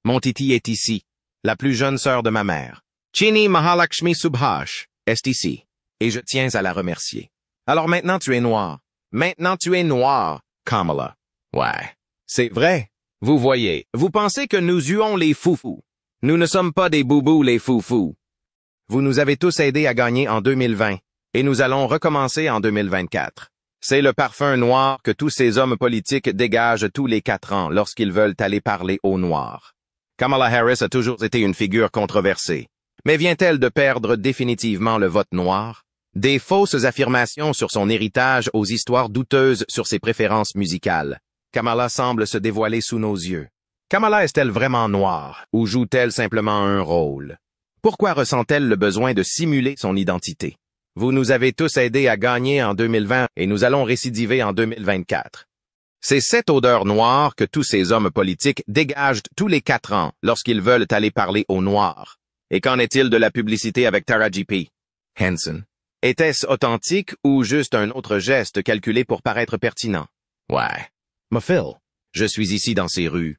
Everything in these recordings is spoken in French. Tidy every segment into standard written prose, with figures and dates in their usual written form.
Mon titi est ici, la plus jeune sœur de ma mère. Chini Mahalakshmi Subhash est ici, et je tiens à la remercier. Alors maintenant tu es noir. Maintenant tu es noir, Kamala. Ouais, c'est vrai. Vous voyez, vous pensez que nous huons les foufous. Nous ne sommes pas des boubous les foufous. Vous nous avez tous aidés à gagner en 2020, et nous allons recommencer en 2024. C'est le parfum noir que tous ces hommes politiques dégagent tous les 4 ans lorsqu'ils veulent aller parler aux Noirs. Kamala Harris a toujours été une figure controversée. Mais vient-elle de perdre définitivement le vote noir? Des fausses affirmations sur son héritage aux histoires douteuses sur ses préférences musicales. Kamala semble se dévoiler sous nos yeux. Kamala est-elle vraiment noire ou joue-t-elle simplement un rôle? Pourquoi ressent-elle le besoin de simuler son identité? Vous nous avez tous aidés à gagner en 2020 et nous allons récidiver en 2024. C'est cette odeur noire que tous ces hommes politiques dégagent tous les 4 ans lorsqu'ils veulent aller parler aux Noirs. Et qu'en est-il de la publicité avec Taraji P. Henson? Était-ce authentique ou juste un autre geste calculé pour paraître pertinent? Ouais. Mais Phil, je suis ici dans ces rues.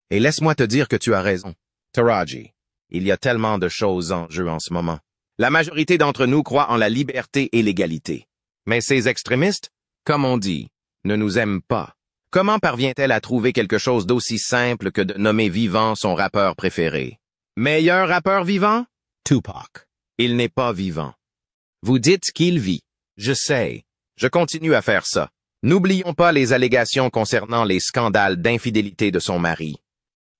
Et laisse-moi te dire que tu as raison. Taraji, il y a tellement de choses en jeu en ce moment. La majorité d'entre nous croit en la liberté et l'égalité. Mais ces extrémistes, comme on dit, ne nous aiment pas. Comment parvient-elle à trouver quelque chose d'aussi simple que de nommer vivant son rappeur préféré? Meilleur rappeur vivant? Tupac. Il n'est pas vivant. Vous dites qu'il vit. Je sais. Je continue à faire ça. N'oublions pas les allégations concernant les scandales d'infidélité de son mari.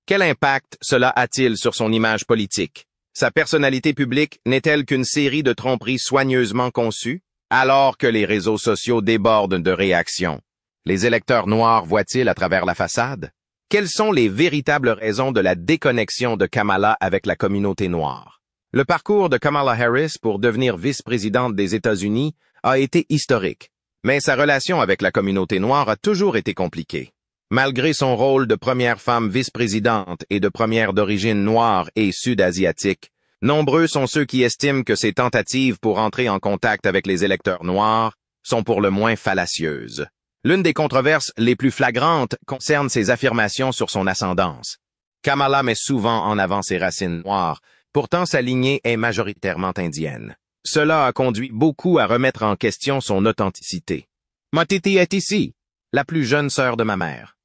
Quel impact cela a-t-il sur son image politique? Sa personnalité publique n'est-elle qu'une série de tromperies soigneusement conçues, alors que les réseaux sociaux débordent de réactions? Les électeurs noirs voient-ils à travers la façade? Quelles sont les véritables raisons de la déconnexion de Kamala avec la communauté noire? Le parcours de Kamala Harris pour devenir vice-présidente des États-Unis a été historique, mais sa relation avec la communauté noire a toujours été compliquée. Malgré son rôle de première femme vice-présidente et de première d'origine noire et sud-asiatique, nombreux sont ceux qui estiment que ses tentatives pour entrer en contact avec les électeurs noirs sont pour le moins fallacieuses. L'une des controverses les plus flagrantes concerne ses affirmations sur son ascendance. Kamala met souvent en avant ses racines noires, pourtant sa lignée est majoritairement indienne. Cela a conduit beaucoup à remettre en question son authenticité. Ma titi est ici, la plus jeune sœur de ma mère.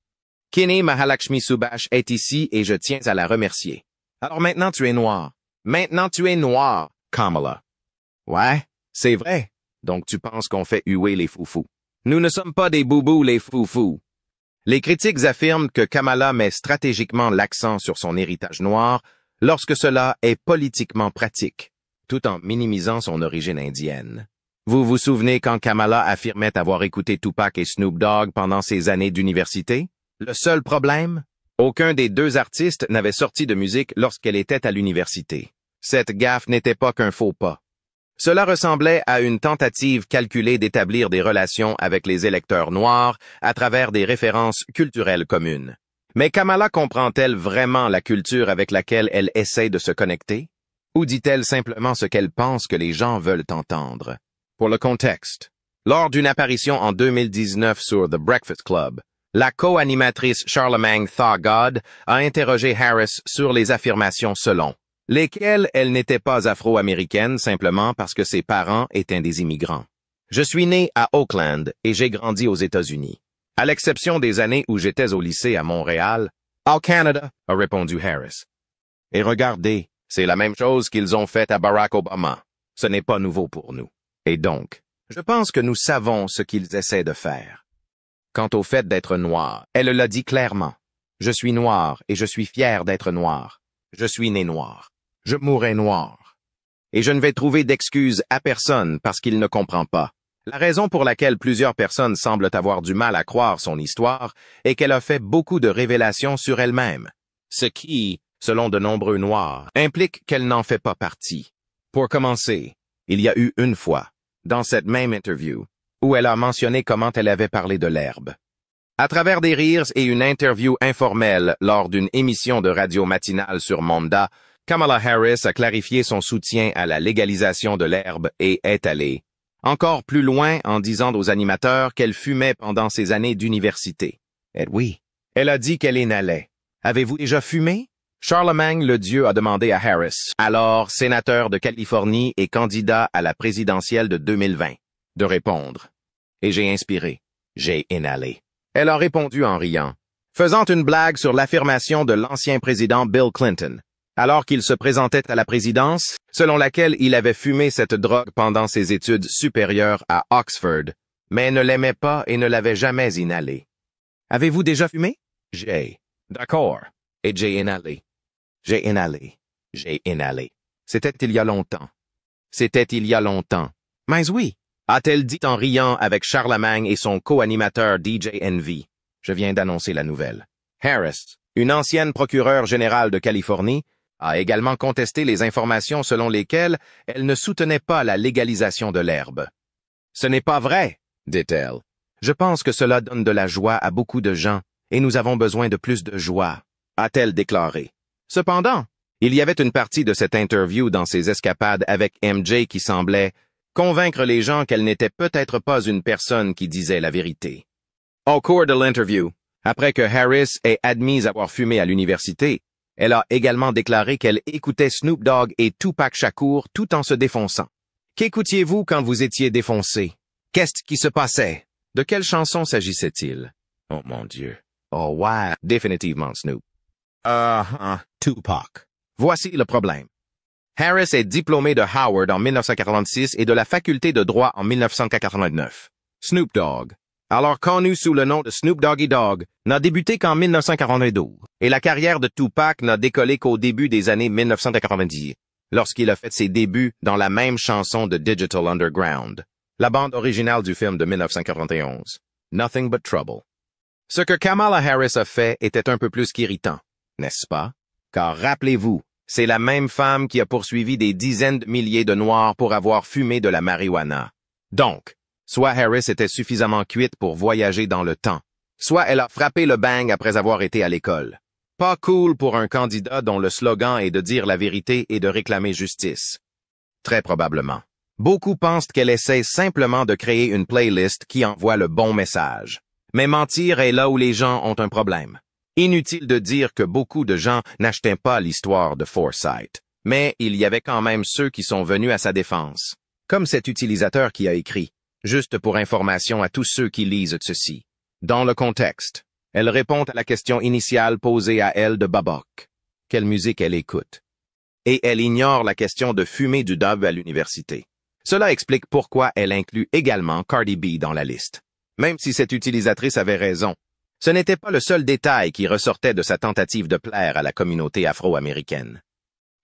Chini Mahalakshmi Subhash est ici et je tiens à la remercier. Alors maintenant tu es noir. Maintenant tu es noir, Kamala. Ouais, c'est vrai. Donc tu penses qu'on fait huer les foufous. Nous ne sommes pas des boubous les foufous. Les critiques affirment que Kamala met stratégiquement l'accent sur son héritage noir lorsque cela est politiquement pratique, tout en minimisant son origine indienne. Vous vous souvenez quand Kamala affirmait avoir écouté Tupac et Snoop Dogg pendant ses années d'université? Le seul problème? Aucun des deux artistes n'avait sorti de musique lorsqu'elle était à l'université. Cette gaffe n'était pas qu'un faux pas. Cela ressemblait à une tentative calculée d'établir des relations avec les électeurs noirs à travers des références culturelles communes. Mais Kamala comprend-elle vraiment la culture avec laquelle elle essaie de se connecter? Ou dit-elle simplement ce qu'elle pense que les gens veulent entendre? Pour le contexte, lors d'une apparition en 2019 sur The Breakfast Club, la co-animatrice Charlamagne Tha God a interrogé Harris sur les affirmations selon lesquelles elle n'était pas afro-américaine simplement parce que ses parents étaient des immigrants. Je suis né à Oakland et j'ai grandi aux États-Unis. À l'exception des années où j'étais au lycée à Montréal, au Canada, a répondu Harris. Et regardez, c'est la même chose qu'ils ont fait à Barack Obama. Ce n'est pas nouveau pour nous. Et donc, je pense que nous savons ce qu'ils essaient de faire. Quant au fait d'être noir, elle l'a dit clairement. Je suis noir et je suis fier d'être noir. Je suis né noir. Je mourrai noir. Et je ne vais trouver d'excuses à personne parce qu'il ne comprend pas. La raison pour laquelle plusieurs personnes semblent avoir du mal à croire son histoire est qu'elle a fait beaucoup de révélations sur elle-même. Ce qui, selon de nombreux noirs, implique qu'elle n'en fait pas partie. Pour commencer, il y a eu une fois, dans cette même interview, où elle a mentionné comment elle avait parlé de l'herbe. À travers des rires et une interview informelle lors d'une émission de radio matinale sur Monda, Kamala Harris a clarifié son soutien à la légalisation de l'herbe et est allée encore plus loin en disant aux animateurs qu'elle fumait pendant ses années d'université. Et oui, elle a dit qu'elle inhalait. Avez-vous déjà fumé? Charlemagne le Dieu a demandé à Harris, alors sénateur de Californie et candidat à la présidentielle de 2020, de répondre. Et j'ai inspiré. J'ai inhalé. Elle a répondu en riant, faisant une blague sur l'affirmation de l'ancien président Bill Clinton, alors qu'il se présentait à la présidence, selon laquelle il avait fumé cette drogue pendant ses études supérieures à Oxford, mais ne l'aimait pas et ne l'avait jamais inhalé. Avez-vous déjà fumé? J'ai. D'accord. Et j'ai inhalé. J'ai inhalé. J'ai inhalé. C'était il y a longtemps. C'était il y a longtemps. Mais oui, a-t-elle dit en riant avec Charlemagne et son co-animateur DJ Envy. Je viens d'annoncer la nouvelle. Harris, une ancienne procureure générale de Californie, a également contesté les informations selon lesquelles elle ne soutenait pas la légalisation de l'herbe. Ce n'est pas vrai, dit-elle. Je pense que cela donne de la joie à beaucoup de gens, et nous avons besoin de plus de joie, a-t-elle déclaré. Cependant, il y avait une partie de cette interview dans ses escapades avec MJ qui semblait convaincre les gens qu'elle n'était peut-être pas une personne qui disait la vérité. Au cours de l'interview, après que Harris ait admis avoir fumé à l'université, elle a également déclaré qu'elle écoutait Snoop Dogg et Tupac Shakur tout en se défonçant. Qu'écoutiez-vous quand vous étiez défoncé? Qu'est-ce qui se passait? De quelle chanson s'agissait-il? Oh mon Dieu. Oh ouais, définitivement Snoop. Tupac. Voici le problème. Harris est diplômé de Howard en 1946 et de la faculté de droit en 1989. Snoop Dogg, alors connu sous le nom de Snoop Doggy Dogg, n'a débuté qu'en 1992, et la carrière de Tupac n'a décollé qu'au début des années 1990, lorsqu'il a fait ses débuts dans la même chanson de Digital Underground, la bande originale du film de 1991, Nothing But Trouble. Ce que Kamala Harris a fait était un peu plus qu'irritant, n'est-ce pas? Car rappelez-vous, c'est la même femme qui a poursuivi des dizaines de milliers de Noirs pour avoir fumé de la marijuana. Donc, soit Harris était suffisamment cuite pour voyager dans le temps, soit elle a frappé le bang après avoir été à l'école. Pas cool pour un candidat dont le slogan est de dire la vérité et de réclamer justice. Très probablement. Beaucoup pensent qu'elle essaie simplement de créer une playlist qui envoie le bon message. Mais mentir est là où les gens ont un problème. Inutile de dire que beaucoup de gens n'achetaient pas l'histoire de Forsyth. Mais il y avait quand même ceux qui sont venus à sa défense. Comme cet utilisateur qui a écrit, juste pour information à tous ceux qui lisent ceci. Dans le contexte, elle répond à la question initiale posée à elle de Babok. Quelle musique elle écoute? Et elle ignore la question de fumer du dub à l'université. Cela explique pourquoi elle inclut également Cardi B dans la liste. Même si cette utilisatrice avait raison, ce n'était pas le seul détail qui ressortait de sa tentative de plaire à la communauté afro-américaine.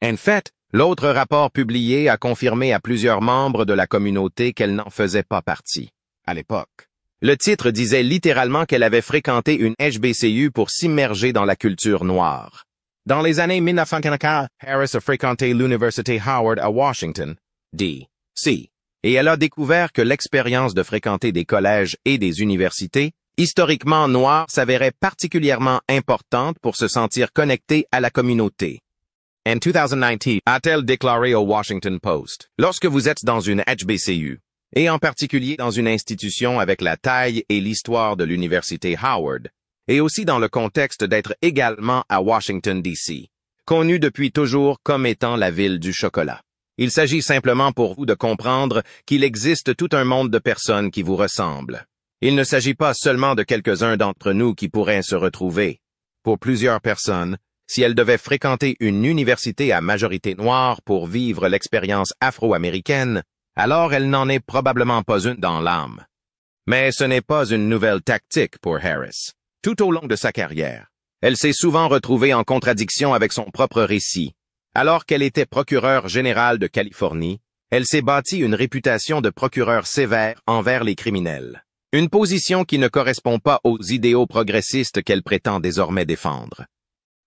En fait, l'autre rapport publié a confirmé à plusieurs membres de la communauté qu'elle n'en faisait pas partie, à l'époque. Le titre disait littéralement qu'elle avait fréquenté une HBCU pour s'immerger dans la culture noire. Dans les années 1950, Harris a fréquenté l'Université Howard à Washington, D.C., et elle a découvert que l'expérience de fréquenter des collèges et des universités historiquement noires s'avérait particulièrement importante pour se sentir connectée à la communauté. En 2019, a-t-elle déclaré au Washington Post, lorsque vous êtes dans une HBCU, et en particulier dans une institution avec la taille et l'histoire de l'Université Howard, et aussi dans le contexte d'être également à Washington, D.C., connue depuis toujours comme étant la ville du chocolat. Il s'agit simplement pour vous de comprendre qu'il existe tout un monde de personnes qui vous ressemblent. Il ne s'agit pas seulement de quelques-uns d'entre nous qui pourraient se retrouver. Pour plusieurs personnes, si elles devaient fréquenter une université à majorité noire pour vivre l'expérience afro-américaine, alors elle n'en est probablement pas une dans l'âme. Mais ce n'est pas une nouvelle tactique pour Harris. Tout au long de sa carrière, elle s'est souvent retrouvée en contradiction avec son propre récit. Alors qu'elle était procureure générale de Californie, elle s'est bâtie une réputation de procureur sévère envers les criminels. Une position qui ne correspond pas aux idéaux progressistes qu'elle prétend désormais défendre.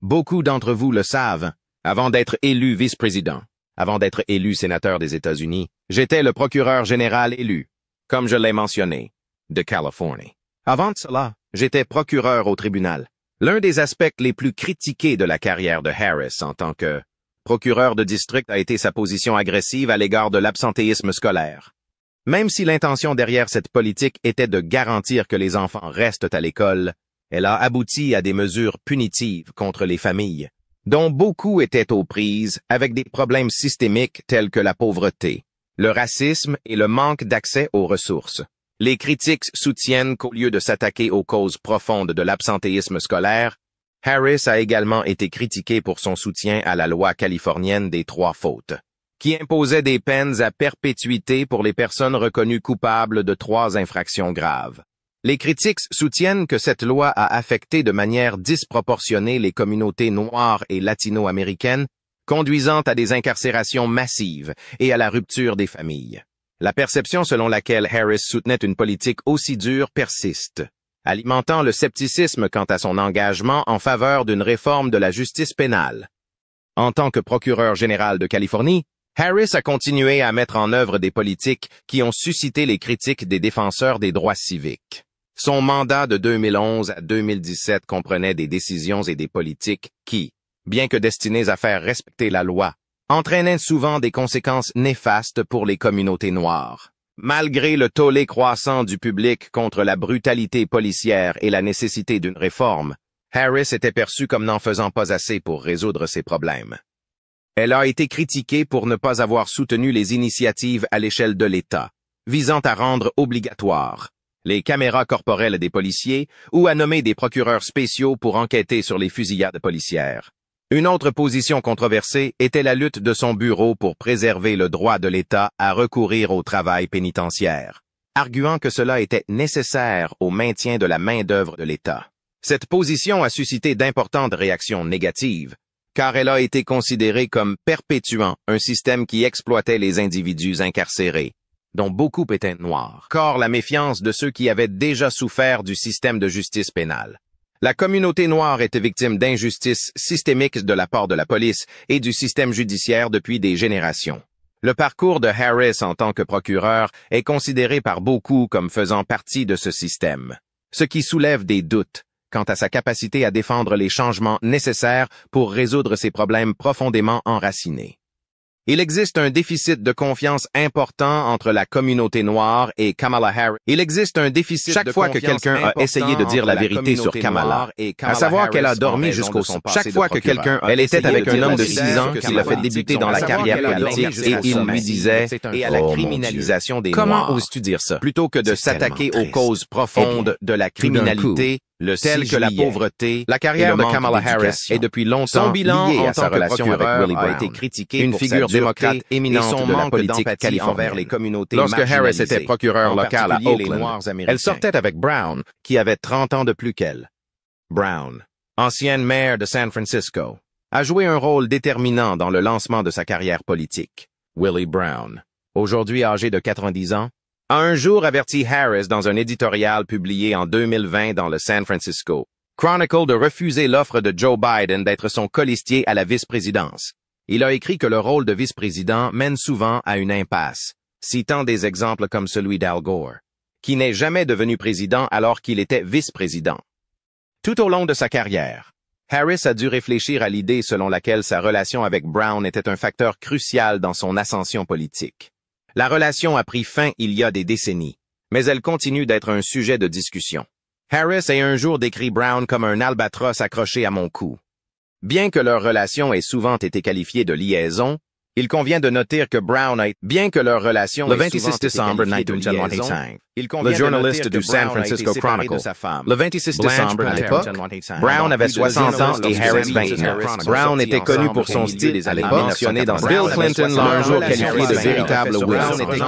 Beaucoup d'entre vous le savent, avant d'être élu vice-président, avant d'être élu sénateur des États-Unis, j'étais le procureur général élu, comme je l'ai mentionné, de Californie. Avant de cela, j'étais procureur au tribunal. L'un des aspects les plus critiqués de la carrière de Harris en tant que procureur de district a été sa position agressive à l'égard de l'absentéisme scolaire. Même si l'intention derrière cette politique était de garantir que les enfants restent à l'école, elle a abouti à des mesures punitives contre les familles, dont beaucoup étaient aux prises avec des problèmes systémiques tels que la pauvreté, le racisme et le manque d'accès aux ressources. Les critiques soutiennent qu'au lieu de s'attaquer aux causes profondes de l'absentéisme scolaire, Harris a également été critiqué pour son soutien à la loi californienne des 3 fautes, qui imposait des peines à perpétuité pour les personnes reconnues coupables de 3 infractions graves. Les critiques soutiennent que cette loi a affecté de manière disproportionnée les communautés noires et latino-américaines, conduisant à des incarcérations massives et à la rupture des familles. La perception selon laquelle Harris soutenait une politique aussi dure persiste, alimentant le scepticisme quant à son engagement en faveur d'une réforme de la justice pénale. En tant que procureur général de Californie, Harris a continué à mettre en œuvre des politiques qui ont suscité les critiques des défenseurs des droits civiques. Son mandat de 2011 à 2017 comprenait des décisions et des politiques qui, bien que destinées à faire respecter la loi, entraînaient souvent des conséquences néfastes pour les communautés noires. Malgré le tollé croissant du public contre la brutalité policière et la nécessité d'une réforme, Harris était perçue comme n'en faisant pas assez pour résoudre ces problèmes. Elle a été critiquée pour ne pas avoir soutenu les initiatives à l'échelle de l'État, visant à rendre obligatoire les caméras corporelles des policiers ou à nommer des procureurs spéciaux pour enquêter sur les fusillades policières. Une autre position controversée était la lutte de son bureau pour préserver le droit de l'État à recourir au travail pénitentiaire, arguant que cela était nécessaire au maintien de la main-d'œuvre de l'État. Cette position a suscité d'importantes réactions négatives, car elle a été considérée comme perpétuant un système qui exploitait les individus incarcérés, dont beaucoup étaient noirs. Car la méfiance de ceux qui avaient déjà souffert du système de justice pénale. La communauté noire était victime d'injustices systémiques de la part de la police et du système judiciaire depuis des générations. Le parcours de Harris en tant que procureur est considéré par beaucoup comme faisant partie de ce système, ce qui soulève des doutes quant à sa capacité à défendre les changements nécessaires pour résoudre ces problèmes profondément enracinés. Il existe un déficit de confiance important entre la communauté noire et Kamala Harris. Chaque fois que quelqu'un a essayé de dire la vérité sur Kamala, à savoir qu'elle a dormi jusqu'au son. Chaque fois que elle était avec un homme de 6 ans qui l'a fait débuter dans la carrière politique et il lui disait et à la criminalisation des Noirs. Comment oses-tu dire ça? Plutôt que de s'attaquer aux causes profondes de la criminalité, telle que la pauvreté, la carrière de Kamala Harris est depuis longtemps liée à sa relation avec Willie Brown, a été critiquée une figure démocrate éminente de la politique californienne. Les communautés Lorsque Harris était procureur local à Oakland, elle sortait avec Brown, qui avait 30 ans de plus qu'elle. Brown, ancienne maire de San Francisco, a joué un rôle déterminant dans le lancement de sa carrière politique. Willie Brown, aujourd'hui âgé de 90 ans, a un jour averti Harris dans un éditorial publié en 2020 dans le San Francisco Chronicle de refuser l'offre de Joe Biden d'être son colistier à la vice-présidence. Il a écrit que le rôle de vice-président mène souvent à une impasse, citant des exemples comme celui d'Al Gore, qui n'est jamais devenu président alors qu'il était vice-président. Tout au long de sa carrière, Harris a dû réfléchir à l'idée selon laquelle sa relation avec Brown était un facteur crucial dans son ascension politique. La relation a pris fin il y a des décennies, mais elle continue d'être un sujet de discussion. Harris a un jour décrit Brown comme un albatros accroché à mon cou. Bien que leur relation ait souvent été qualifiée de liaison, il convient de noter que Brown a bien que leur relation Le 26 décembre 1995, le journaliste du San Francisco Chronicle, le 26 décembre à l'époque, Brown avait 60 ans et Harris 29. Brown était connu pour son style à l'époque, mentionné dans Bill Clinton l'a un jour qualifié de véritable Will.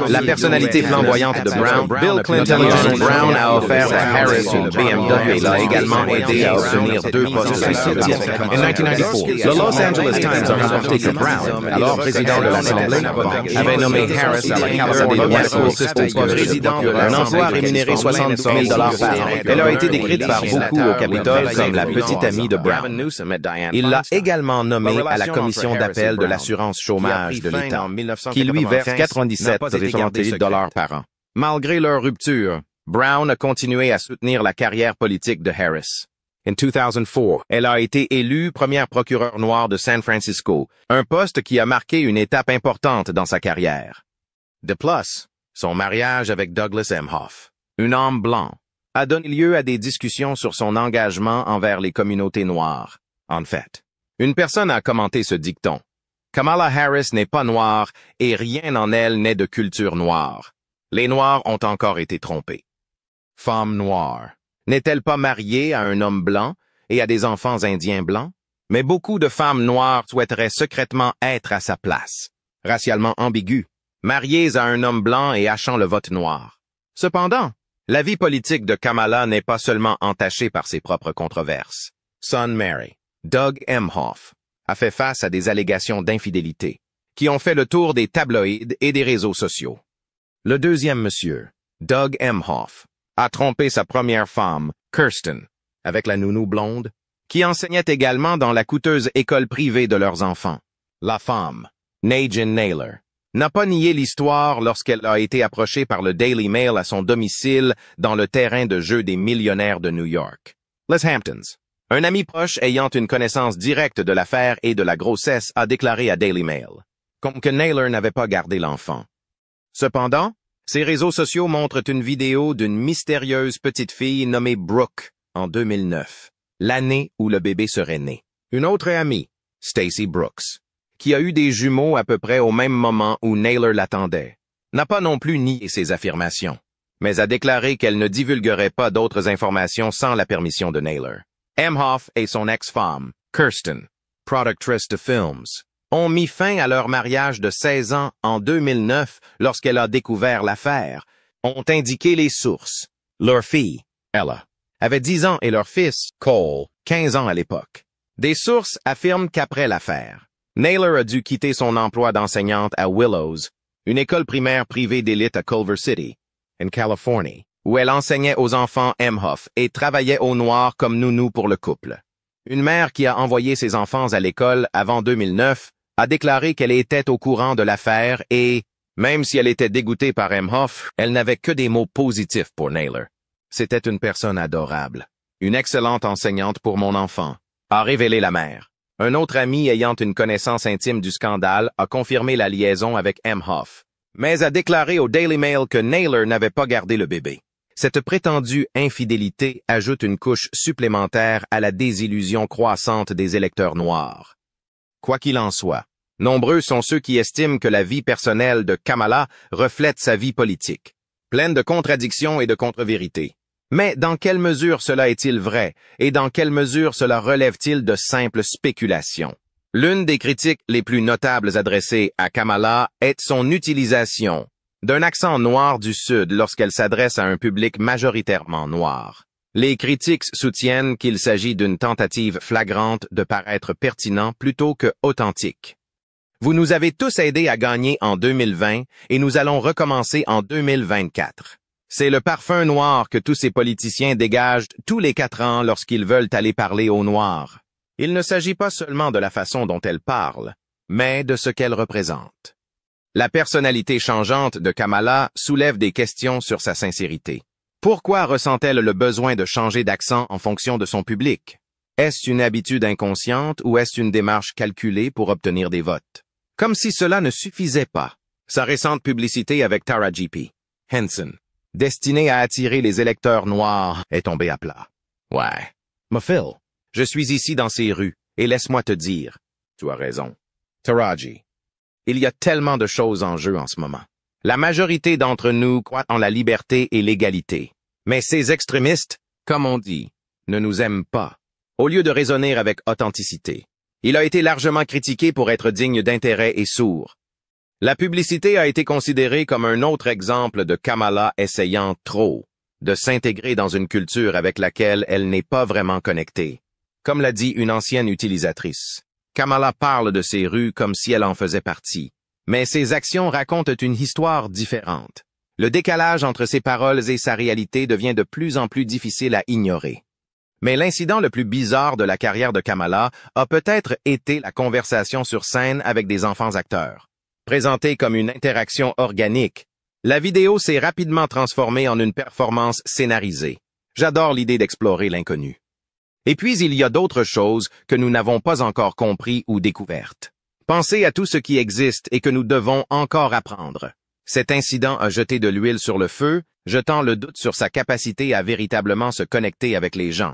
La personnalité flamboyante de Brown, Bill Clinton Brown a offert à Harris une BMW et l'a également aidé à obtenir 2 postes de soutien. En 1994, le Los Angeles Times a rapporté que Brown, alors président de l'Assemblée, avait nommé Harris à la California Municipal System président de un emploi rémunéré 72 000 par an. Elle a été décrite par beaucoup au Capitole comme la petite amie de Brown. Il l'a également nommée à la commission d'appel de l'assurance chômage de l'État, qui lui verse 97,70 $ par an. Malgré leur rupture, Brown a continué à soutenir la carrière politique de Harris. En 2004, elle a été élue première procureure noire de San Francisco, un poste qui a marqué une étape importante dans sa carrière. De plus, son mariage avec Douglas Emhoff, un homme blanc, a donné lieu à des discussions sur son engagement envers les communautés noires. En fait, Une personne a commenté ce dicton. Kamala Harris n'est pas noire et rien en elle n'est de culture noire. Les Noirs ont encore été trompés. Femme noire. N'est-elle pas mariée à un homme blanc et à des enfants indiens blancs? Mais beaucoup de femmes noires souhaiteraient secrètement être à sa place. Racialement ambigu, mariées à un homme blanc et hachant le vote noir. Cependant, la vie politique de Kamala n'est pas seulement entachée par ses propres controverses. Son Mary, Doug Emhoff, a fait face à des allégations d'infidélité, qui ont fait le tour des tabloïds et des réseaux sociaux. Le deuxième monsieur, Doug Emhoff, a trompé sa première femme, Kirsten, avec la nounou blonde, qui enseignait également dans la coûteuse école privée de leurs enfants. La femme, Najin Naylor, n'a pas nié l'histoire lorsqu'elle a été approchée par le Daily Mail à son domicile dans le terrain de jeu des millionnaires de New York. Les Hamptons. Un ami proche ayant une connaissance directe de l'affaire et de la grossesse a déclaré à Daily Mail, comme que Naylor n'avait pas gardé l'enfant. Cependant, ces réseaux sociaux montrent une vidéo d'une mystérieuse petite fille nommée Brooke en 2009, l'année où le bébé serait né. Une autre amie, Stacey Brooks, qui a eu des jumeaux à peu près au même moment où Naylor l'attendait, n'a pas non plus nié ses affirmations, mais a déclaré qu'elle ne divulguerait pas d'autres informations sans la permission de Naylor. Emhoff et son ex-femme, Kirsten, productrice de films, ont mis fin à leur mariage de 16 ans en 2009 lorsqu'elle a découvert l'affaire, ont indiqué les sources. Leur fille, Ella, avait 10 ans et leur fils, Cole, 15 ans à l'époque. Des sources affirment qu'après l'affaire, Naylor a dû quitter son emploi d'enseignante à Willows, une école primaire privée d'élite à Culver City, en Californie, où elle enseignait aux enfants Emhoff et travaillait au noir comme nounou pour le couple. Une mère qui a envoyé ses enfants à l'école avant 2009 a déclaré qu'elle était au courant de l'affaire et, même si elle était dégoûtée par Emhoff, elle n'avait que des mots positifs pour Naylor. C'était une personne adorable, une excellente enseignante pour mon enfant, a révélé la mère. Un autre ami ayant une connaissance intime du scandale a confirmé la liaison avec Emhoff, mais a déclaré au Daily Mail que Naylor n'avait pas gardé le bébé. Cette prétendue infidélité ajoute une couche supplémentaire à la désillusion croissante des électeurs noirs. Quoi qu'il en soit, nombreux sont ceux qui estiment que la vie personnelle de Kamala reflète sa vie politique, pleine de contradictions et de contre-vérités. Mais dans quelle mesure cela est-il vrai et dans quelle mesure cela relève-t-il de simples spéculations? L'une des critiques les plus notables adressées à Kamala est son utilisation d'un accent noir du Sud lorsqu'elle s'adresse à un public majoritairement noir. Les critiques soutiennent qu'il s'agit d'une tentative flagrante de paraître pertinent plutôt que authentique. Vous nous avez tous aidés à gagner en 2020 et nous allons recommencer en 2024. C'est le parfum noir que tous ces politiciens dégagent tous les 4 ans lorsqu'ils veulent aller parler aux Noirs. Il ne s'agit pas seulement de la façon dont elle parle, mais de ce qu'elle représente. La personnalité changeante de Kamala soulève des questions sur sa sincérité. Pourquoi ressent-elle le besoin de changer d'accent en fonction de son public? Est-ce une habitude inconsciente ou est-ce une démarche calculée pour obtenir des votes? Comme si cela ne suffisait pas, sa récente publicité avec Taraji P. Henson, destinée à attirer les électeurs noirs, est tombée à plat. Ouais. Mais Phil, je suis ici dans ces rues, et laisse-moi te dire, tu as raison. Taraji. Il y a tellement de choses en jeu en ce moment. La majorité d'entre nous croient en la liberté et l'égalité. Mais ces extrémistes, comme on dit, ne nous aiment pas. Au lieu de raisonner avec authenticité, il a été largement critiqué pour être digne d'intérêt et sourd. La publicité a été considérée comme un autre exemple de Kamala essayant trop de s'intégrer dans une culture avec laquelle elle n'est pas vraiment connectée. Comme l'a dit une ancienne utilisatrice, Kamala parle de ces rues comme si elle en faisait partie, mais ses actions racontent une histoire différente. Le décalage entre ses paroles et sa réalité devient de plus en plus difficile à ignorer. Mais l'incident le plus bizarre de la carrière de Kamala a peut-être été la conversation sur scène avec des enfants acteurs. Présentée comme une interaction organique, la vidéo s'est rapidement transformée en une performance scénarisée. J'adore l'idée d'explorer l'inconnu. Et puis il y a d'autres choses que nous n'avons pas encore compris ou découvertes. Pensez à tout ce qui existe et que nous devons encore apprendre. Cet incident a jeté de l'huile sur le feu, jetant le doute sur sa capacité à véritablement se connecter avec les gens.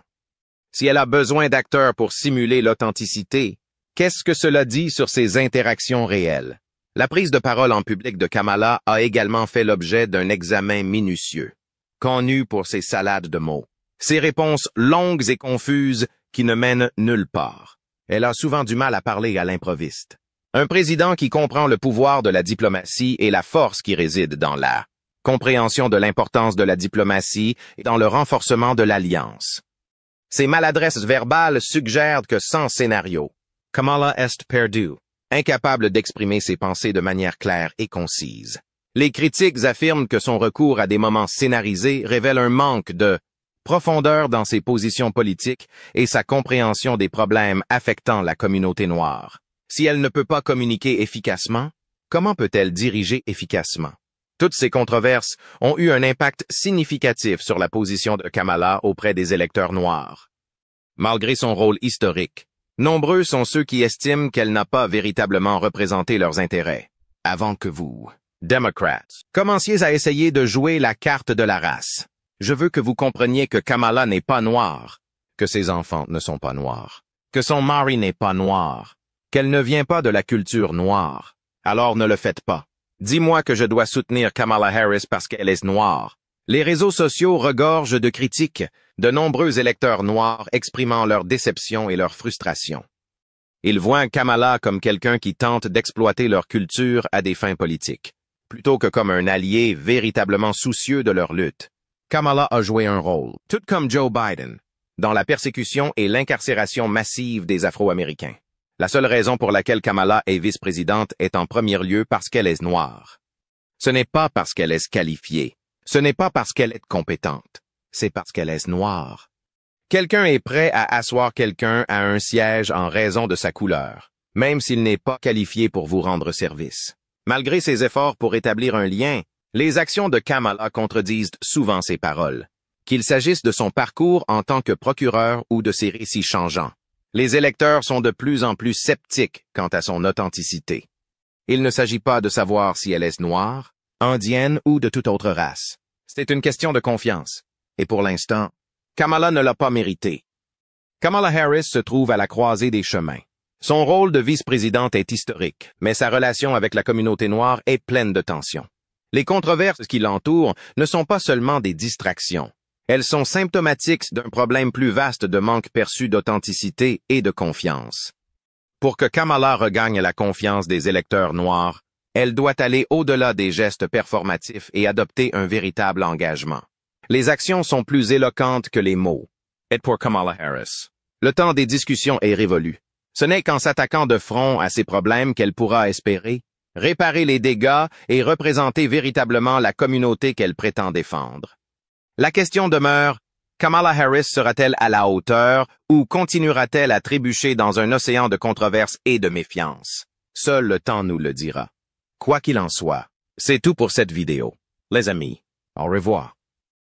Si elle a besoin d'acteurs pour simuler l'authenticité, Qu'est-ce que cela dit sur ses interactions réelles? La prise de parole en public de Kamala a également fait l'objet d'un examen minutieux, connu pour ses salades de mots, ses réponses longues et confuses qui ne mènent nulle part. Elle a souvent du mal à parler à l'improviste. Un président qui comprend le pouvoir de la diplomatie et la force qui réside dans la compréhension de l'importance de la diplomatie et dans le renforcement de l'alliance. Ses maladresses verbales suggèrent que sans scénario, Kamala est perdue, incapable d'exprimer ses pensées de manière claire et concise. Les critiques affirment que son recours à des moments scénarisés révèle un manque de profondeur dans ses positions politiques et sa compréhension des problèmes affectant la communauté noire. Si elle ne peut pas communiquer efficacement, comment peut-elle diriger efficacement? Toutes ces controverses ont eu un impact significatif sur la position de Kamala auprès des électeurs noirs. Malgré son rôle historique, nombreux sont ceux qui estiment qu'elle n'a pas véritablement représenté leurs intérêts. Avant que vous, démocrates, commenciez à essayer de jouer la carte de la race. Je veux que vous compreniez que Kamala n'est pas noire, que ses enfants ne sont pas noirs, que son mari n'est pas noir, qu'elle ne vient pas de la culture noire. Alors ne le faites pas. Dis-moi que je dois soutenir Kamala Harris parce qu'elle est noire. Les réseaux sociaux regorgent de critiques, de nombreux électeurs noirs exprimant leur déception et leur frustration. Ils voient Kamala comme quelqu'un qui tente d'exploiter leur culture à des fins politiques, plutôt que comme un allié véritablement soucieux de leur lutte. Kamala a joué un rôle, tout comme Joe Biden, dans la persécution et l'incarcération massive des Afro-Américains. La seule raison pour laquelle Kamala est vice-présidente est en premier lieu parce qu'elle est noire. Ce n'est pas parce qu'elle est qualifiée. Ce n'est pas parce qu'elle est compétente. C'est parce qu'elle est noire. Quelqu'un est prêt à asseoir quelqu'un à un siège en raison de sa couleur, même s'il n'est pas qualifié pour vous rendre service. Malgré ses efforts pour établir un lien, les actions de Kamala contredisent souvent ses paroles, qu'il s'agisse de son parcours en tant que procureur ou de ses récits changeants. Les électeurs sont de plus en plus sceptiques quant à son authenticité. Il ne s'agit pas de savoir si elle est noire, indienne ou de toute autre race. C'est une question de confiance. Et pour l'instant, Kamala ne l'a pas mérité. Kamala Harris se trouve à la croisée des chemins. Son rôle de vice-présidente est historique, mais sa relation avec la communauté noire est pleine de tensions. Les controverses qui l'entourent ne sont pas seulement des distractions. Elles sont symptomatiques d'un problème plus vaste de manque perçu d'authenticité et de confiance. Pour que Kamala regagne la confiance des électeurs noirs, elle doit aller au-delà des gestes performatifs et adopter un véritable engagement. Les actions sont plus éloquentes que les mots. Et pour Kamala Harris, le temps des discussions est révolu. Ce n'est qu'en s'attaquant de front à ces problèmes qu'elle pourra espérer réparer les dégâts et représenter véritablement la communauté qu'elle prétend défendre. La question demeure, Kamala Harris sera-t-elle à la hauteur ou continuera-t-elle à trébucher dans un océan de controverses et de méfiance? Seul le temps nous le dira. Quoi qu'il en soit, c'est tout pour cette vidéo. Les amis, au revoir.